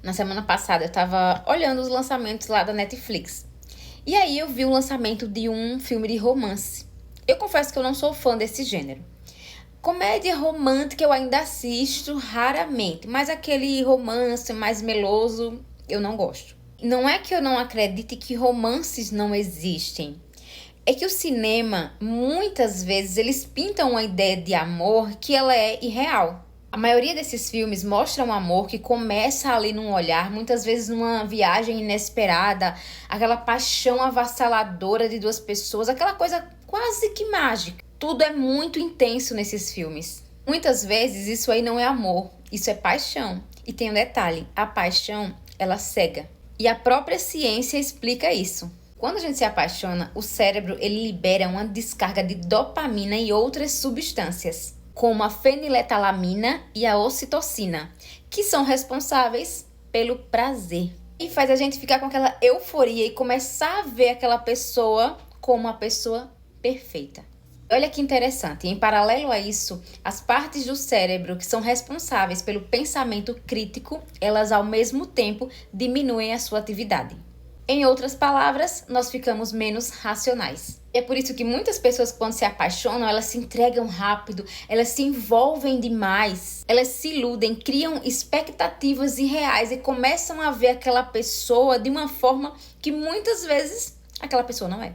Na semana passada eu tava olhando os lançamentos lá da Netflix. E aí eu vi o lançamento de um filme de romance. Eu confesso que eu não sou fã desse gênero. Comédia romântica eu ainda assisto raramente, mas aquele romance mais meloso eu não gosto. Não é que eu não acredite que romances não existem. É que o cinema, muitas vezes, eles pintam uma ideia de amor que ela é irreal. A maioria desses filmes mostra um amor que começa ali num olhar, muitas vezes numa viagem inesperada, aquela paixão avassaladora de duas pessoas, aquela coisa quase que mágica. Tudo é muito intenso nesses filmes. Muitas vezes isso aí não é amor, isso é paixão. E tem um detalhe, a paixão, ela cega. E a própria ciência explica isso. Quando a gente se apaixona, o cérebro ele libera uma descarga de dopamina e outras substâncias, como a feniletalamina e a ocitocina, que são responsáveis pelo prazer. E faz a gente ficar com aquela euforia e começar a ver aquela pessoa como uma pessoa perfeita. Olha que interessante, em paralelo a isso, as partes do cérebro que são responsáveis pelo pensamento crítico, elas ao mesmo tempo diminuem a sua atividade. Em outras palavras, nós ficamos menos racionais. É por isso que muitas pessoas, quando se apaixonam, elas se entregam rápido, elas se envolvem demais, elas se iludem, criam expectativas irreais e começam a ver aquela pessoa de uma forma que muitas vezes aquela pessoa não é.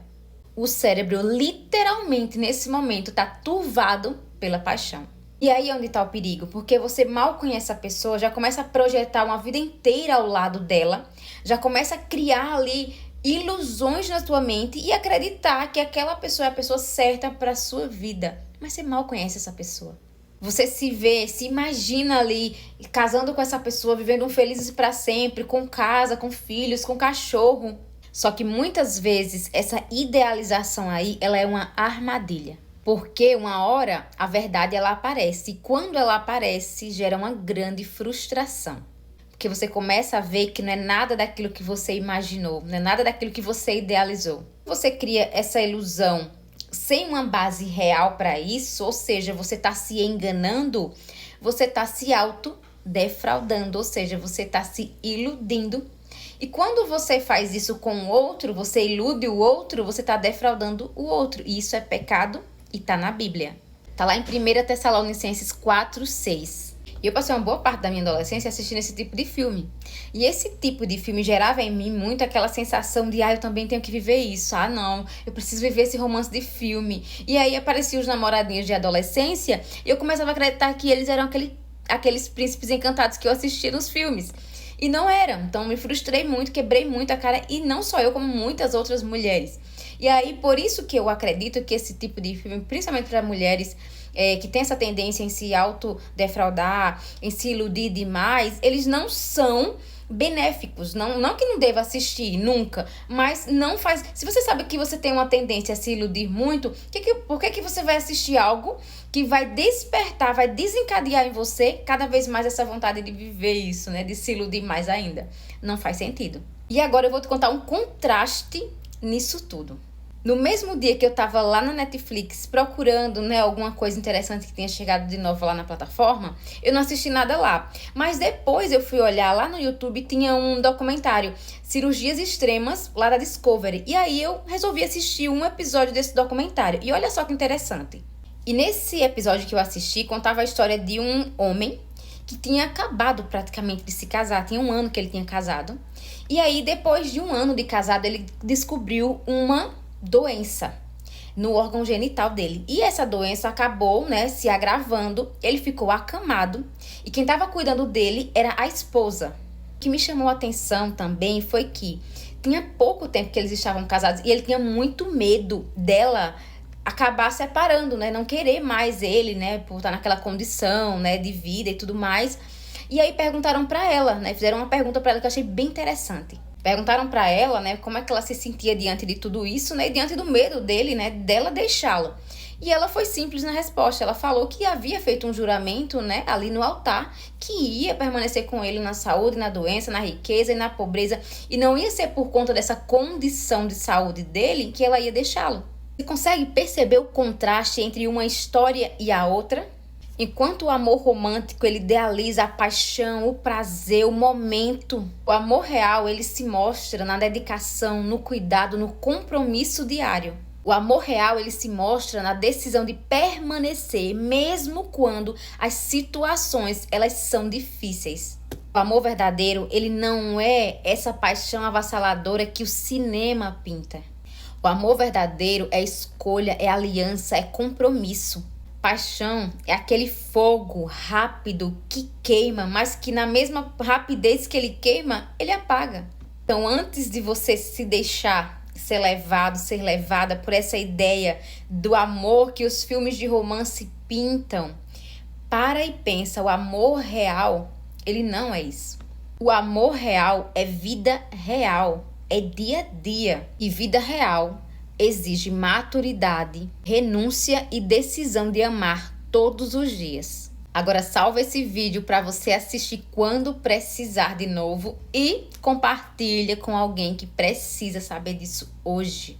O cérebro, literalmente, nesse momento, está turvado pela paixão. E aí é onde está o perigo, porque você mal conhece a pessoa, já começa a projetar uma vida inteira ao lado dela, já começa a criar ali ilusões na sua mente e acreditar que aquela pessoa é a pessoa certa para a sua vida. Mas você mal conhece essa pessoa. Você se vê, se imagina ali casando com essa pessoa, vivendo um felizes para sempre, com casa, com filhos, com cachorro. Só que muitas vezes essa idealização aí, ela é uma armadilha. Porque uma hora a verdade ela aparece e quando ela aparece gera uma grande frustração. Porque você começa a ver que não é nada daquilo que você imaginou, não é nada daquilo que você idealizou. Você cria essa ilusão sem uma base real para isso, ou seja, você está se enganando, você está se autodefraudando, ou seja, você está se iludindo. E quando você faz isso com o outro, você ilude o outro, você está defraudando o outro. E isso é pecado e está na Bíblia. Está lá em 1 Tessalonicenses 4:6. E eu passei uma boa parte da minha adolescência assistindo esse tipo de filme. E esse tipo de filme gerava em mim muito aquela sensação de eu também tenho que viver isso. Não, eu preciso viver esse romance de filme. E aí apareciam os namoradinhos de adolescência e eu começava a acreditar que eles eram aqueles príncipes encantados que eu assistia nos filmes. E não eram. Então me frustrei muito, quebrei muito a cara. E não só eu, como muitas outras mulheres. E aí, por isso que eu acredito que esse tipo de filme, principalmente para mulheres que tem essa tendência em se autodefraudar, em se iludir demais, eles não são benéficos. Não que não deva assistir, nunca. Mas não faz... Se você sabe que você tem uma tendência a se iludir muito, por que você vai assistir algo que vai despertar, vai desencadear em você cada vez mais essa vontade de viver isso, né? De se iludir mais ainda. Não faz sentido. E agora eu vou te contar um contraste nisso tudo. No mesmo dia que eu tava lá na Netflix procurando, né, alguma coisa interessante que tinha chegado de novo lá na plataforma, eu não assisti nada lá. Mas depois eu fui olhar lá no YouTube, tinha um documentário, Cirurgias Extremas, lá da Discovery. E aí eu resolvi assistir um episódio desse documentário. E olha só que interessante. E nesse episódio que eu assisti, contava a história de um homem que tinha acabado praticamente de se casar. Tinha 1 ano que ele tinha casado. E aí, depois de 1 ano de casado, ele descobriu uma doença no órgão genital dele. E essa doença acabou, né, se agravando. Ele ficou acamado. E quem estava cuidando dele era a esposa. O que me chamou a atenção também foi que tinha pouco tempo que eles estavam casados. E ele tinha muito medo dela acabar separando, né? Não querer mais ele, né? Por estar naquela condição, né? De vida e tudo mais. E aí perguntaram pra ela, né? Fizeram uma pergunta pra ela que eu achei bem interessante. Perguntaram pra ela, né? Como é que ela se sentia diante de tudo isso, né? Diante do medo dele, né? Dela deixá-lo. E ela foi simples na resposta. Ela falou que havia feito um juramento, né? Ali no altar, que ia permanecer com ele na saúde, na doença, na riqueza e na pobreza. E não ia ser por conta dessa condição de saúde dele que ela ia deixá-lo. Você consegue perceber o contraste entre uma história e a outra? Enquanto o amor romântico, ele idealiza a paixão, o prazer, o momento, o amor real, ele se mostra na dedicação, no cuidado, no compromisso diário. O amor real, ele se mostra na decisão de permanecer, mesmo quando as situações, elas são difíceis. O amor verdadeiro, ele não é essa paixão avassaladora que o cinema pinta. O amor verdadeiro é escolha, é aliança, é compromisso. Paixão é aquele fogo rápido que queima, mas que na mesma rapidez que ele queima, ele apaga. Então, antes de você se deixar ser levado, ser levada por essa ideia do amor que os filmes de romance pintam, para e pensa, o amor real, ele não é isso. O amor real é vida real, é dia a dia. E vida real exige maturidade, renúncia e decisão de amar todos os dias. Agora salva esse vídeo para você assistir quando precisar de novo e compartilha com alguém que precisa saber disso hoje.